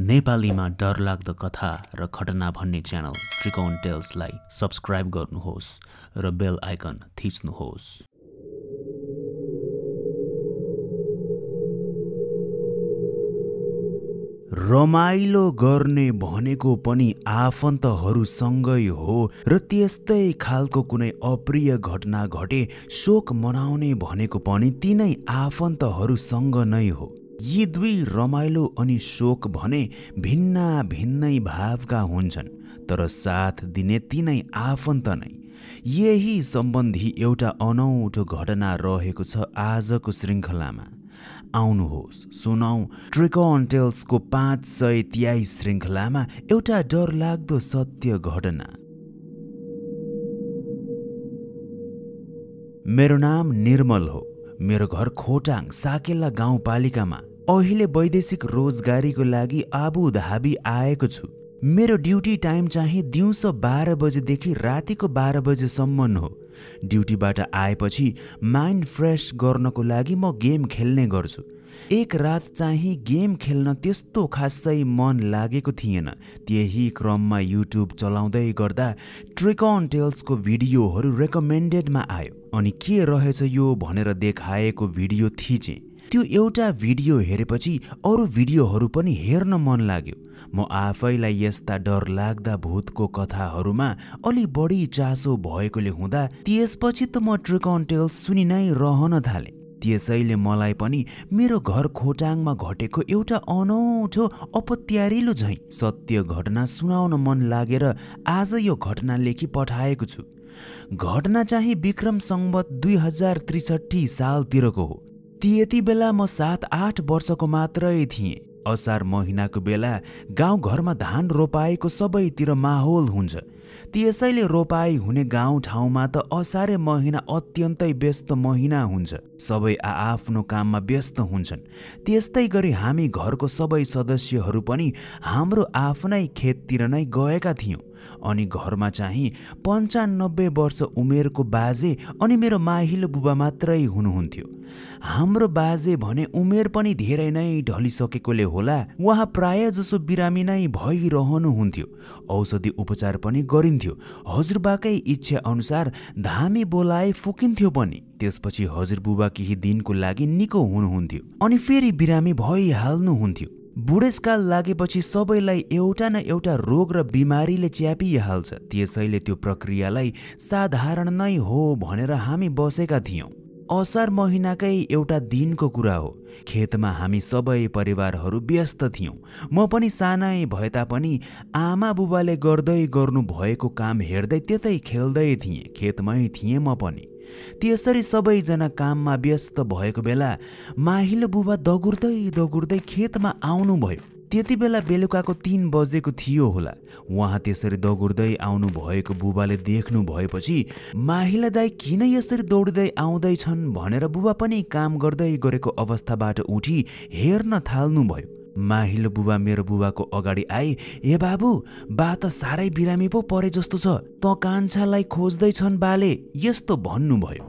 नेपालीमा डरलाग्दो कथा र घटना भन्ने च्यानल त्रिकोण टेल्सलाई सब्स्क्राइब गर्नुहोस् र बेल आइकन थिच्नुहोस्। रमाइलो गर्ने भनेको पनि आफन्तहरूसँगै हो र त्यस्तै खालको कुनै अप्रिय घटना घटे शोक मनाउने भनेको पनि तिनै आफन्तहरूसँग नै हो। यी दुई रमाइलो अनि शोक भने भिन्ना भिन्नै भावका हुन्छन्, तर साथ दिने तिनै आफन्त नै। यही सम्बन्धी एउटा अनौठो घटना रहेको छ आजको श्रृङ्खलामा। आउनुहोस् सुनौं त्रिकोण टेल्सको 523 श्रृङ्खलामा एउटा डरलाग्दो सत्य घटना। मेरो नाम निर्मल हो। मेरो घर खोटाङ साकेला गाउँपालिकामा। अहिले वैदेशिक रोजगारीको लागि आबु धाबी आएको छु। मेरो ड्युटी टाइम चाहिँ दिउँसो 12 बजेदेखि रातिको 12 बजेसम्म हो। ड्युटीबाट आएपछि माइन्ड फ्रेस गर्नको लागि म गेम खेल्ने गर्छु। एक रात चाहिँ गेम खेल्न त्यस्तो खासै मन लागेको थिएन। त्यही क्रममा युट्युब चलाउँदै गर्दा त्रिकोण टेल्सको भिडियोहरू रेकमेन्डेडमा आयो अनि के रहेछ यो भनेर देखाएको भिडियो थिचेँ। त्यो एउटा भिडियो हेरेपछि अरू भिडियोहरू पनि हेर्न मन लाग्यो। म आफैलाई यस्ता डरलाग्दा भूतको कथाहरूमा अलि बढी चासो भएकोले हुँदा त्यसपछि त म त्रिकोण टेल्स सुनि नै रहन थालेँ। त्यसैले मलाई पनि मेरो घर खोटाङमा घटेको एउटा अनौठो अपत्यारिलो झैँ सत्य घटना सुनाउन मन लागेर आज यो घटना लेखी पठाएको छु। घटना चाहिँ विक्रम संवत 2063 सालतिरको हो। त्यति बेला म 7-8 वर्षको मात्रै थिएँ। असार महिनाको बेला गाउँघरमा धान रोपाएको सबैतिर माहौल हुन्छ। त्यसैले रोपाई हुने गाउँठाउँमा त असारे महिना अत्यन्तै व्यस्त महिना हुन्छ। सबै आआफ्नो काममा व्यस्त हुन्छन्। त्यस्तै गरी हामी घरको सबै सदस्यहरू पनि हाम्रो आफ्नै खेततिर नै गएका थियौँ। अनि घरमा चाहिँ 95 वर्ष उमेरको बाजे अनि मेरो माहिलो बुबा मात्रै हुनुहुन्थ्यो। हाम्रो बाजे भने उमेर पनि धेरै नै ढलिसकेकोले होला उहाँ प्राय जसो बिरामी नै भइरहनुहुन्थ्यो। औषधि उपचार पनि गरिन्थ्यो। हजुरबाकै इच्छा अनुसार धामी बोलाए फुकिन्थ्यो पनि। त्यसपछि हजुरबुबा केही दिनको लागि निको हुनुहुन्थ्यो अनि फेरि बिरामी भइहाल्नुहुन्थ्यो। बुढेसकाल लागेपछि सबैलाई एउटा न एउटा रोग र बिमारीले च्यापिहाल्छ। त्यसैले त्यो प्रक्रियालाई साधारण नै हो भनेर हामी बसेका थियौँ। असार महिनाकै एउटा दिनको कुरा हो। खेतमा हामी सबै परिवारहरू व्यस्त थियौँ। म पनि सानै भए तापनि आमा बुबाले गर्दै गर्नु भएको काम हेर्दै त्यतै खेल्दै थिएँ। खेतमै थिएँ म पनि। त्यसरी सबैजना काममा व्यस्त भएको बेला माहिलो बुबा दगुर्दै खेतमा आउनुभयो। त्यति बेला बेलुकाको 3 बजेको थियो होला। उहाँ त्यसरी दगुर्दै आउनु भएको बुबाले देख्नु भएपछि माहिला दाई किन यसरी दौड्दै आउँदैछन् भनेर बुबा पनि काम गर्दै गरेको अवस्थाबाट उठी हेर्न थाल्नुभयो। माहिलो बुबा मेरो बुबाको अगाडि आए, ए बाबु, बा त साह्रै बिरामी पो परे जस्तो छ, त कान्छालाई खोज्दैछन् बाले, यस्तो भन्नुभयो।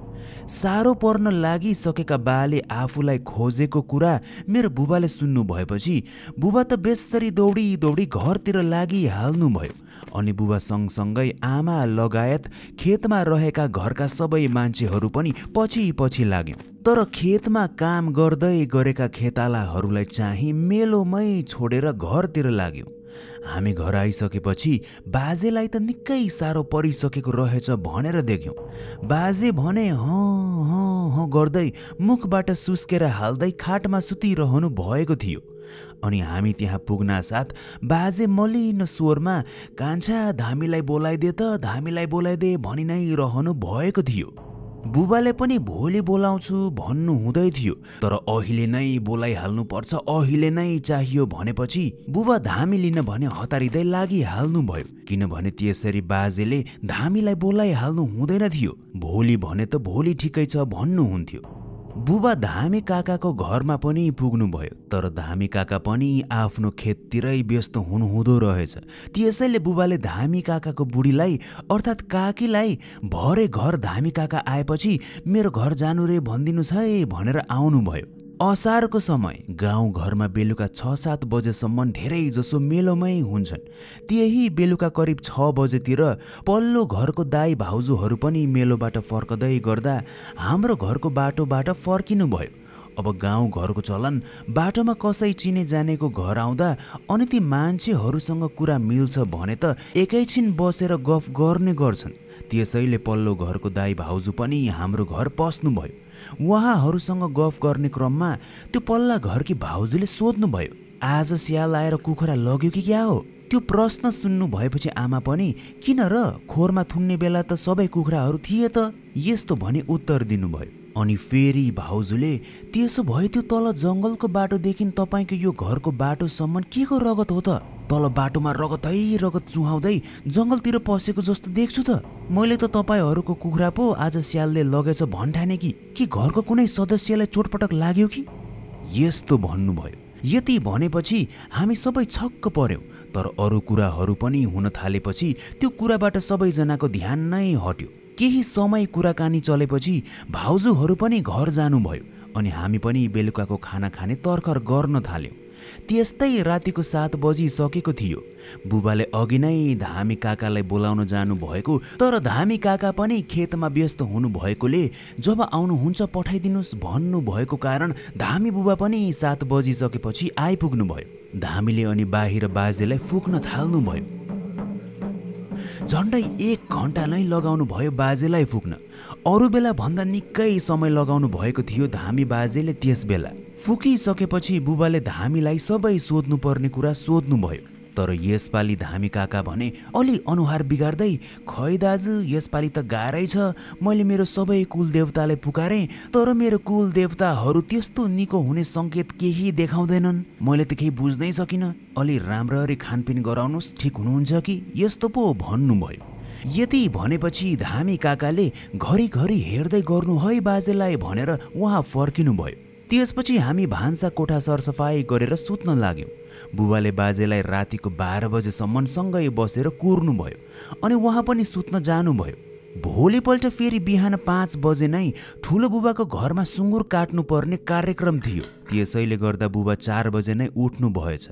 साह्रो पर्न लागिसकेका बाले आफूलाई खोजेको कुरा मेरो बुबाले सुन्नु भएपछि बुबा त बेसरी दौडी घरतिर लागिहाल्नुभयो। अनि बुबा सँगसँगै आमा लगायत खेतमा रहेका घरका सबै मान्छेहरू पनि पछि लाग्यौँ। तर खेतमा काम गर्दै गरेका खेतालाहरूलाई चाहिँ मेलोमै छोडेर घरतिर लाग्यौँ। हामी घर आइसकेपछि बाजेलाई त निकै साह्रो परिसकेको रहेछ भनेर देख्यौँ। बाजे भने हँ गर्दै मुखबाट सुस्केर हाल्दै खाटमा सुतिरहनु भएको थियो। अनि हामी त्यहाँ पुग्नासाथ बाजे मलिनो स्वरमा कान्छा धामीलाई बोलाइदे भनि नै रहनु भएको थियो। बुबाले पनि भोलि बोलाउँछु भन्नु हुँदै थियो, तर अहिले नै बोलाइहाल्नु पर्छ, अहिले नै चाहियो भनेपछि बुबा धामी लिन भने हतारिँदै लागिहाल्नुभयो। किनभने त्यसरी बाजेले धामीलाई बोलाइहाल्नु हुँदैन थियो। भोलि भने त भोलि ठिकै छ भन्नुहुन्थ्यो। बुबा धामी काकाको घरमा पनि पुग्नुभयो, तर धामी काका पनि आफ्नो खेततिरै व्यस्त हुनुहुँदो रहेछ। त्यसैले बुबाले धामी काकाको बुढीलाई अर्थात् काकीलाई भरे घर धामी काका आएपछि मेरो घर जानु रे भनिदिनुहोस् है भनेर आउनुभयो। असारको समय गाउँघरमा बेलुका 6-7 बजेसम्म धेरै जसो मेलोमै हुन्छन्। त्यही बेलुका करिब 6 बजेतिर पल्लो घरको दाई भाउजूहरू पनि मेलोबाट फर्कदै गर्दा हाम्रो घरको बाटोबाट फर्किनु भयो। अब गाउँघरको चलन बाटोमा कसै चिने जानेको घर आउँदा अनि ती मान्छेहरूसँग कुरा मिल्छ भने त एकैछिन बसेर गफ गर्ने गर्छन्। त्यसैले पल्लो घरको दाई भाउजू पनि हाम्रो घर पस्नुभयो। उहाँहरूसँग गफ गर्ने क्रममा त्यो पल्ला घरकी भाउजूले सोध्नुभयो, आज स्याल आएर कुखुरा लग्यो कि क्या हो? त्यो प्रश्न सुन्नु भएपछि आमा पनि किन र, खोरमा थुन्ने बेला त सबै कुखुराहरू थिए त, यस्तो भनी उत्तर दिनुभयो। अनि फेरि भाउजूले, त्यसो भए त्यो तल जङ्गलको बाटोदेखि तपाईँको यो घरको बाटोसम्म के को रगत हो त? तल बाटोमा रगतै रगत चुहाउँदै जङ्गलतिर पसेको जस्तो देख्छु त। मैले त तपाईँहरूको कुखुरा पो आज स्यालले लगेछ भन्ठाने कि घरको कुनै सदस्यलाई चोटपटक लाग्यो कि? यस्तो भन्नुभयो। यति भनेपछि हामी सबै छक्क पर्यौँ। तर अरू कुराहरू पनि हुन थालेपछि त्यो कुराबाट सबैजनाको ध्यान नै हट्यो। केही समय कुराकानी चलेपछि भाउजूहरू पनि घर जानुभयो अनि हामी पनि बेलुकाको खाना खाने तर्खर गर्न थाल्यौँ। त्यस्तै रातिको 7 बजिसकेको थियो। बुबाले अघि नै धामी काकालाई बोलाउन जानु भएको, तर धामी काका पनि खेतमा व्यस्त हुनु भएकोले जब आउनुहुन्छ पठाइदिनुहोस् भन्नुभएको कारण धामी बुबा पनि 7 बजिसकेपछि आइपुग्नु भयो। धामीले अनि बाहिर बाजेलाई फुक्न थाल्नुभयो। झन्डै 1 घन्टा नै लगाउनु भयो बाजेलाई फुक्न। अरू बेला भन्दा निकै समय लगाउनु भएको थियो धामी बाजेले त्यस बेला। फुकिसकेपछि बुबाले धामीलाई सबै सोध्नुपर्ने कुरा सोध्नुभयो। तर यसपालि धामी काका भने अलि अनुहार बिगार्दै, खै दाजु यसपालि त गाह्रै छ। मैले मेरो सबै कुलदेवताले पुकारेँ, तर मेरो कुलदेवताहरू त्यस्तो निको हुने सङ्केत केही देखाउँदैनन्। मैले त केही बुझ्नै सकिनँ। अलि राम्ररी खानपिन गराउनुहोस्, ठिक हुनुहुन्छ कि? यस्तो पो भन्नुभयो। यति भनेपछि धामी काकाले घरिघरि हेर्दै गर्नु है बाजेलाई भनेर उहाँ फर्किनुभयो। त्यसपछि हामी भान्सा कोठा सरसफाई गरेर सुत्न लाग्यौँ। बुबाले बाजेलाई रातिको 12 बजेसम्म सँगै बसेर कुर्नुभयो अनि उहाँ पनि सुत्न जानुभयो। भोलिपल्ट फेरि बिहान 5 बजे नै ठुलो बुबाको घरमा सुँगुर काट्नु पर्ने कार्यक्रम थियो। त्यसैले गर्दा बुबा 4 बजे नै उठ्नु भएछ।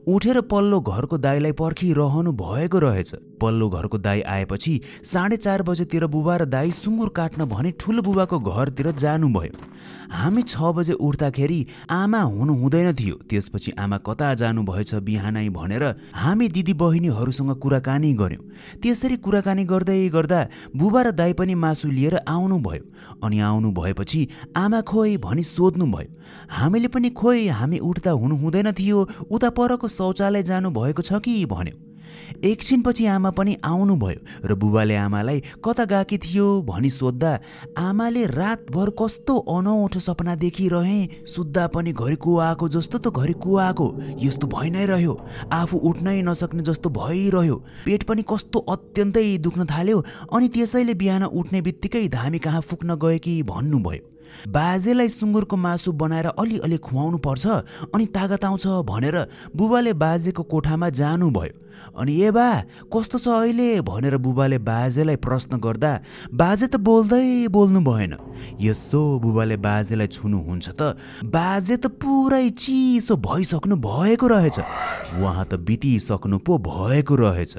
उठेर पल्लो घरको दाईलाई पर्खिरहनु भएको रहेछ। पल्लो घरको दाई आएपछि 4:30 बजेतिर बुबा र दाई सुँगुर काट्न भने ठुलो बुबाको घरतिर जानुभयो। हामी 6 बजे उठ्दाखेरि आमा हुनु हुँदैन थियो। त्यसपछि आमा कता जानुभएछ बिहानै भनेर हामी दिदी बहिनीहरूसँग कुराकानी गर्यौँ। त्यसरी कुराकानी गर्दै गर्दा बुबा र दाई पनि मासु लिएर आउनुभयो। अनि आउनु भएपछि आमा खोइ भनी सोध्नुभयो। हामीले पनि खोइ हामी उठ्दा हुनु हुँदैन थियो, उता परको शौचालय जानु भएको छ कि भन्यो। एकछिनपछि आमा पनि आउनुभयो र बुबाले आमालाई कता गएकी थियो भनी सोद्धा आमाले रातभर कस्तो अनौठो सपना देखिरहे, सुत्दा पनि घरि को आएको जस्तो त घरि को आएको, यस्तो भइ नै रह्यो। आफू उठ्नै नसक्ने जस्तो भइरह्यो। पेट पनि कस्तो अत्यन्तै दुख्न थाल्यो। अनि त्यसैले बिहान उठ्ने बित्तिकै धामी कहाँ फुक्न गए कि भन्नुभयो। बाजेलाई सुँगुरको मासु बनाएर अलिअलि खुवाउनु पर्छ अनि तागत आउँछ भनेर बुबाले बाजेको कोठामा जानुभयो। अनि ए बा कस्तो छ अहिले भनेर बुबाले बाजेलाई प्रश्न गर्दा बाजे त बोल्नु भएन। यसो बुबाले बाजेलाई छुनुहुन्छ त बाजे त पुरै चिसो भइसक्नु भएको रहेछ। उहाँ त बितिसक्नु पो भएको रहेछ।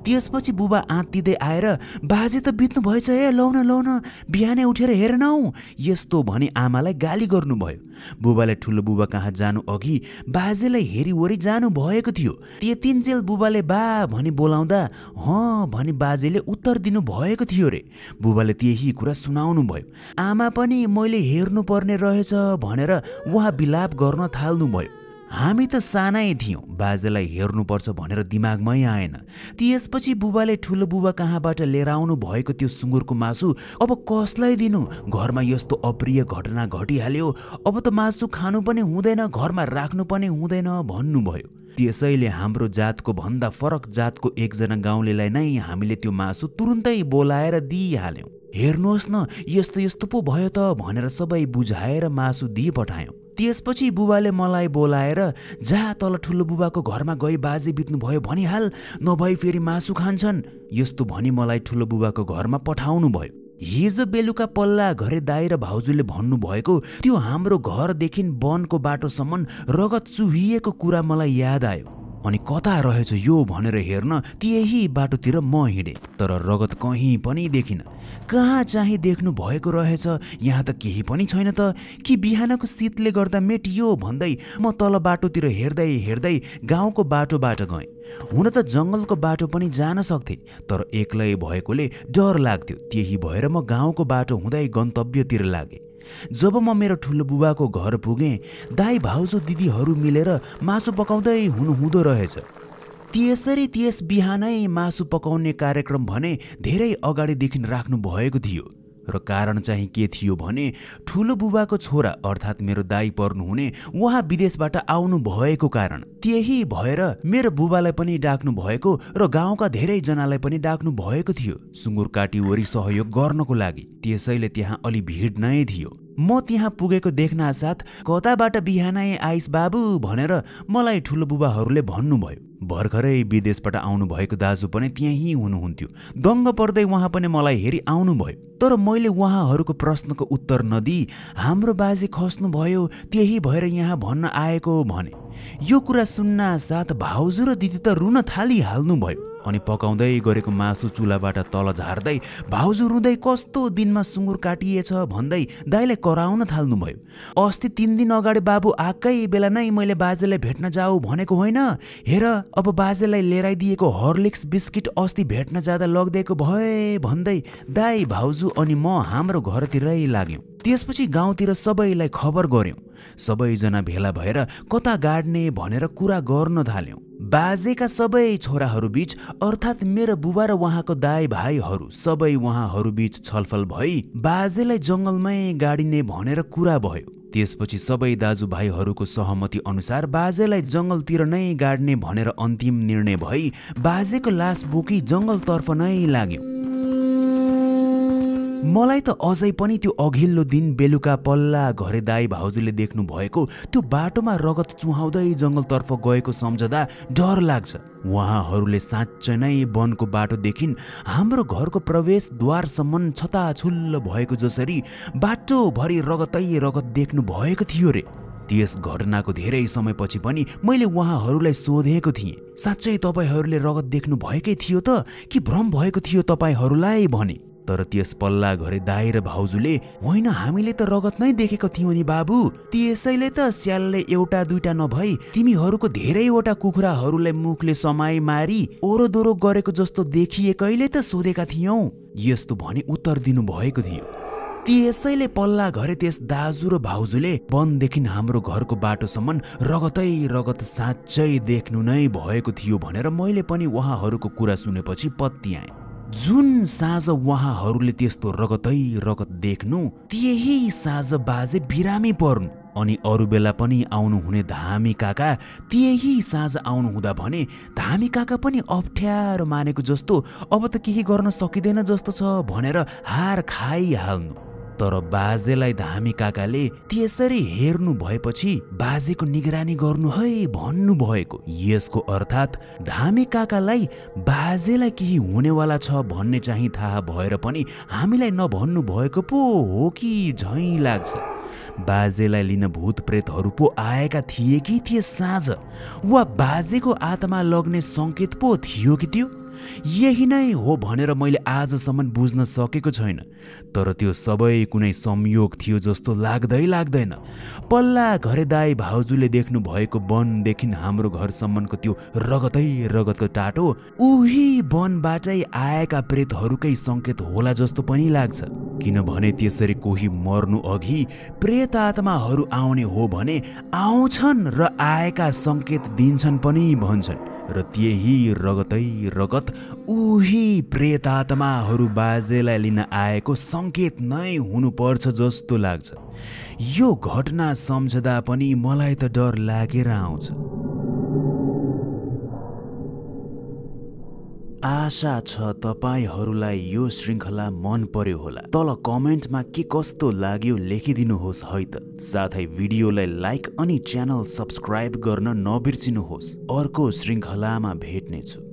त्यसपछि बुबा आत्तिँदै आएर बाजे त बित्नु भएछ, ए लौ न बिहानै उठेर हेर न, यस्तो भनी आमालाई गाली गर्नुभयो। बुबाले ठुलो बुबा कहाँ जानु अघि बाजेलाई हेरिवरी जानु भएको थियो। त्यतिन्जेल बुबाले बा भनी बोलाउँदा हँ भनी बाजेले उत्तर दिनु भएको थियो रे। बुबाले त्यही कुरा सुनाउनु भयो। आमा पनि मैले हेर्नुपर्ने रहेछ भनेर उहाँ बिलाप गर्न थाल्नुभयो। हामी त सानै थियौँ, बाजेलाई हेर्नुपर्छ भनेर दिमागमै आएन। त्यसपछि बुबाले ठुलो बुबा कहाँबाट लिएर आउनु भएको त्यो सुँगुरको मासु अब कसलाई दिनु, घरमा यस्तो अप्रिय घटना घटिहाल्यो, अब त मासु खानु पनि हुँदैन, घरमा राख्नु पनि हुँदैन भन्नुभयो। त्यसैले हाम्रो जातको भन्दा फरक जातको एकजना गाउँलेलाई नै हामीले त्यो मासु तुरुन्तै बोलाएर दिइहाल्यौँ। हेर्नुहोस् न यस्तो यस्तो पो भयो त भनेर सबै बुझाएर मासु दिइ पठायौँ। त्यसपछि बुबाले मलाई बोलाएर जा तल ठुलो बुबाको घरमा गई बाजे बित्नु भयो भनिहाल, नभई फेरि मासु खान्छन्, यस्तो भनी मलाई ठुलो बुबाको घरमा पठाउनु भयो। हिजो बेलुका पल्ला घरे दाइ र भाउजूले भन्नुभएको त्यो हाम्रो घरदेखि वनको बाटोसम्म रगत चुहिएको कुरा मलाई याद आयो। अनि कता रहेछ यो भनेर हेर्न त्यही बाटोतिर म हिँडेँ, तर रगत कहीँ पनि देखिन। कहाँ चाहिँ देख्नु भएको रहेछ, यहाँ त केही पनि छैन त। कि बिहानको शीतले गर्दा मेटियो भन्दै म तल बाटोतिर हेर्दै हेर्दै गाउँको बाटोबाट गएँ। हुन त जङ्गलको बाटो पनि जान सक्थे, तर एक्लै भएकोले डर लाग्थ्यो। त्यही भएर म गाउँको बाटो हुँदै गन्तव्यतिर लागेँ। जब म मेरो ठुलो बुबाको घर पुगेँ, दाइ भाउजू दिदीहरू मिलेर मासु पकाउँदै हुनुहुँदो रहेछ। त्यसरी त्यस बिहानै मासु पकाउने कार्यक्रम भने धेरै अगाडिदेखि राख्नु भएको थियो। र कारण चाहिँ के थियो भने ठुलो बुबाको छोरा अर्थात् मेरो दाइ पर्नुहुने उहाँ विदेशबाट आउनु भएको कारण। त्यही भएर मेरो बुबालाई पनि डाक्नु भएको र गाउँका धेरैजनालाई पनि डाक्नु भएको थियो सुँगुर काटीवरी सहयोग गर्नको लागि। त्यसैले त्यहाँ अलि भिड नै थियो। म त्यहाँ पुगेको देख्नासाथ कताबाट बिहानै आइस बाबु भनेर मलाई ठुलो बुबाहरूले भन्नुभयो। भर्खरै विदेशबाट आउनुभएको दाजु पनि त्यहीँ हुनुहुन्थ्यो। दङ्ग पर्दै उहाँ पनि मलाई हेरी आउनुभयो। तर मैले उहाँहरूको प्रश्नको उत्तर नदिई हाम्रो बाजे खस्नुभयो, त्यही भएर यहाँ भन्न आएको भने। यो कुरा सुन्नासाथ भाउजू र दिदी त रुन थालिहाल्नुभयो। अनि पकाउँदै गरेको मासु चुलाबाट तल झार्दै भाउजू रुँदै कस्तो दिनमा सुँगुर काटिएछ भन्दै दाइलाई कराउन थाल्नुभयो। अस्ति 3 दिन अगाडि बाबु आएकै बेला नै मैले बाजेलाई भेट्न जाऊ भनेको होइन, हेर अब बाजेलाई लिएराइदिएको हर्लिक्स बिस्किट अस्ति भेट्न जाँदा लगिदिएको भए भन्दै दाइ भाउजू अनि म हाम्रो घरतिरै लाग्यौँ। त्यसपछि गाउँतिर सबैलाई खबर गर्यौँ। सबैजना भेला भएर कता गाड्ने भनेर कुरा गर्न थाल्यौँ। बाजेका सबै छोराहरू बीच अर्थात् मेरो बुबा र उहाँको दाइ भाइहरू सबै उहाँहरू बीच छलफल भई बाजेलाई जङ्गलमै गाडिने भनेर कुरा भयो। त्यसपछि सबै दाजुभाइहरूको सहमति अनुसार बाजेलाई जङ्गलतिर नै गाड्ने भनेर अन्तिम निर्णय भई बाजेको लास बोकी जङ्गलतर्फ नै लाग्यौँ। मलाई त अझै पनि त्यो अघिल्लो दिन बेलुका पल्ला घरे दाइ भाउजूले देख्नु भएको त्यो बाटोमा रगत चुहाउँदै जङ्गलतर्फ गएको सम्झदा डर लाग्छ। उहाँहरूले साँच्चै नै वनको बाटोदेखि हाम्रो घरको प्रवेशद्वारसम्म छताछुल्ल भएको जसरी बाटोभरि रगतै रगत देख्नु भएको थियो रे। त्यस घटनाको धेरै समयपछि पनि मैले उहाँहरूलाई सोधेको थिएँ, साँच्चै तपाईँहरूले रगत देख्नु भएकै थियो त कि भ्रम भएको थियो तपाईँहरूलाई भने। तर त्यस पल्ला घरे दाइ र भाउजूले होइन हामीले त रगत नै देखेको थियौँ नि बाबु, त्यसैले त स्यालले एउटा दुईटा नभई तिमीहरूको धेरैवटा कुखुराहरूलाई मुखले समाई मारी ओरोदोरो गरेको जस्तो देखिएकैले त सोधेका थियौँ, यस्तो भनी उत्तर दिनु भएको थियो। त्यसैले पल्ला घरे त्यस दाजु र भाउजूले वनदेखि हाम्रो घरको बाटोसम्म रगतै रगत साँच्चै देख्नु नै भएको थियो भनेर मैले पनि उहाँहरूको कुरा सुनेपछि पत्याएँ। जुन साँझ उहाँहरूले त्यस्तो रगतै रगत देख्नु त्यही साँझ बाजे बिरामी पर्नु अनि अरू बेला पनि आउनुहुने धामी काका त्यही साँझ आउनुहुँदा भने धामी काका पनि अप्ठ्यारो मानेको जस्तो अब त केही गर्न सकिँदैन जस्तो छ भनेर हार खाइहाल्नु। तर बाजेलाई धामी काकाले त्यसरी हेर्नु भएपछि बाजेको निगरानी गर्नु है भन्नुभएको। यसको अर्थात् धामी काकालाई बाजेलाई केही हुनेवाला छ भन्ने चाहिँ थाहा भएर पनि हामीलाई नभन्नु भएको पो हो कि झैँ लाग्छ। बाजेलाई लिन भूत प्रेतहरू पो आएका थिए कि थिए साँझ, वा बाजेको आत्मा लग्ने सङ्केत पो थियो कि त्यो? यही नै हो भनेर मैले आजसम्म बुझ्न सकेको छैन। तर त्यो सबै कुनै संयोग थियो जस्तो लाग्दैन। पल्ला घरे दाइ भाउजूले देख्नु भएको वनदेखि हाम्रो घरसम्मको त्यो रगतै रगतको टाटो उही वनबाटै आएका प्रेतहरूकै सङ्केत होला जस्तो पनि लाग्छ। किनभने त्यसरी कोही मर्नु अघि प्रेत आत्माहरू आउने हो भने आउँछन् र आएका सङ्केत दिन्छन् पनि भन्छन्, र त्यही रगतै रगत उही प्रेत आत्माहरू बाजेलाई लिन आएको सङ्केत नै हुनुपर्छ जस्तो लाग्छ। यो घटना सम्झदा पनि मलाई त डर लागेर आउँछ। आशा छ तपाईहरूलाई यो श्रृङ्खला मन पर्यो होला। तल कमेन्टमा के कस्तो लाग्यो लेखिदिनुहोस् है त। साथै भिडियोलाई लाइक अनि च्यानल सब्स्क्राइब गर्न नबिर्सिनुहोस्। अर्को श्रृङ्खलामा भेट्नेछु।